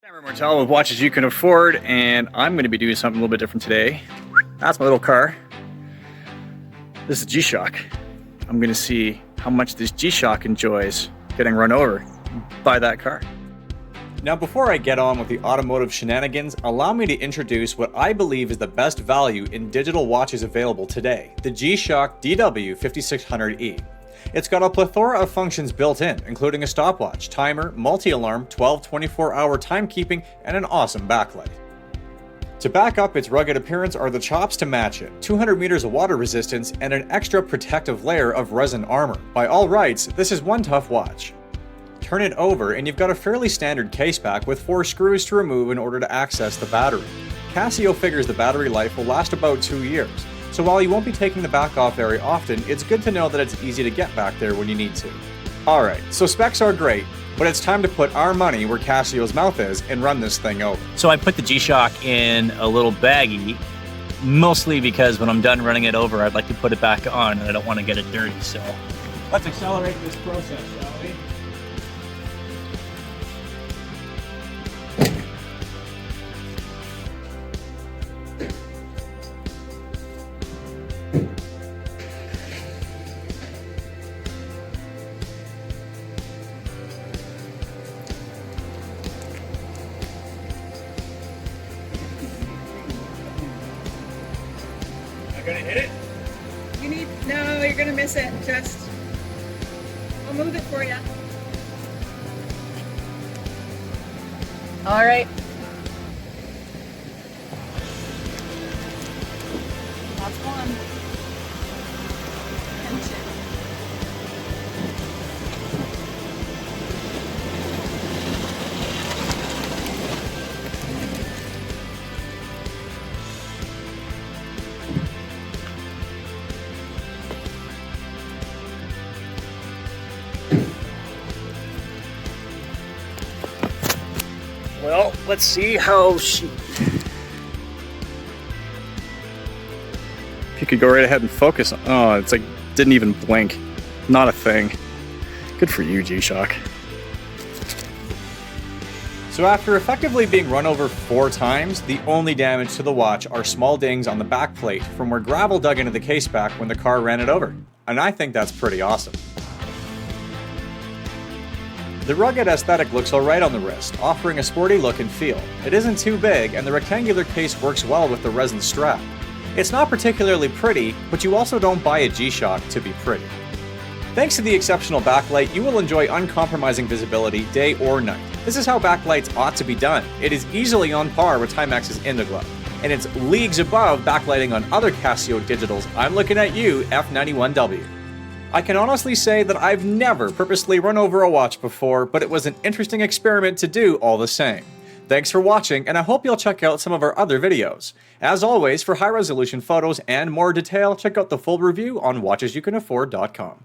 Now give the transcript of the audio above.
I'm Martel with Watches You Can Afford, and I'm going to be doing something a little bit different today. That's my little car. This is G-Shock. I'm going to see how much this G-Shock enjoys getting run over by that car. Now, before I get on with the automotive shenanigans, allow me to introduce what I believe is the best value in digital watches available today, the G-Shock DW-5600E. It's got a plethora of functions built in, including a stopwatch, timer, multi-alarm, 24-hour timekeeping, and an awesome backlight. To back up its rugged appearance are the chops to match it, 200 meters of water resistance, and an extra protective layer of resin armor. By all rights, this is one tough watch. Turn it over and you've got a fairly standard case back with 4 screws to remove in order to access the battery. Casio figures the battery life will last about 2 years. So while you won't be taking the back off very often, it's good to know that it's easy to get back there when you need to. Alright, so specs are great, but it's time to put our money where Casio's mouth is and run this thing over. So I put the G-Shock in a little baggie, mostly because when I'm done running it over, I'd like to put it back on and I don't want to get it dirty, so let's accelerate this process, shall we? Gonna hit it? No, you're gonna miss it. I'll move it for you. All right. That's one. And 2. Well, let's see how she... If you could go right ahead and focus on... Oh, it's like, didn't even blink. Not a thing. Good for you, G-Shock. So after effectively being run over 4 times, the only damage to the watch are small dings on the back plate from where gravel dug into the case back when the car ran it over. And I think that's pretty awesome. The rugged aesthetic looks alright on the wrist, offering a sporty look and feel. It isn't too big, and the rectangular case works well with the resin strap. It's not particularly pretty, but you also don't buy a G-Shock to be pretty. Thanks to the exceptional backlight, you will enjoy uncompromising visibility day or night. This is how backlights ought to be done. It is easily on par with Timex's Indiglo, and it's leagues above backlighting on other Casio digitals. I'm looking at you, F91W. I can honestly say that I've never purposely run over a watch before, but it was an interesting experiment to do all the same. Thanks for watching, and I hope you'll check out some of our other videos. As always, for high-resolution photos and more detail, check out the full review on watchesyoucanafford.com.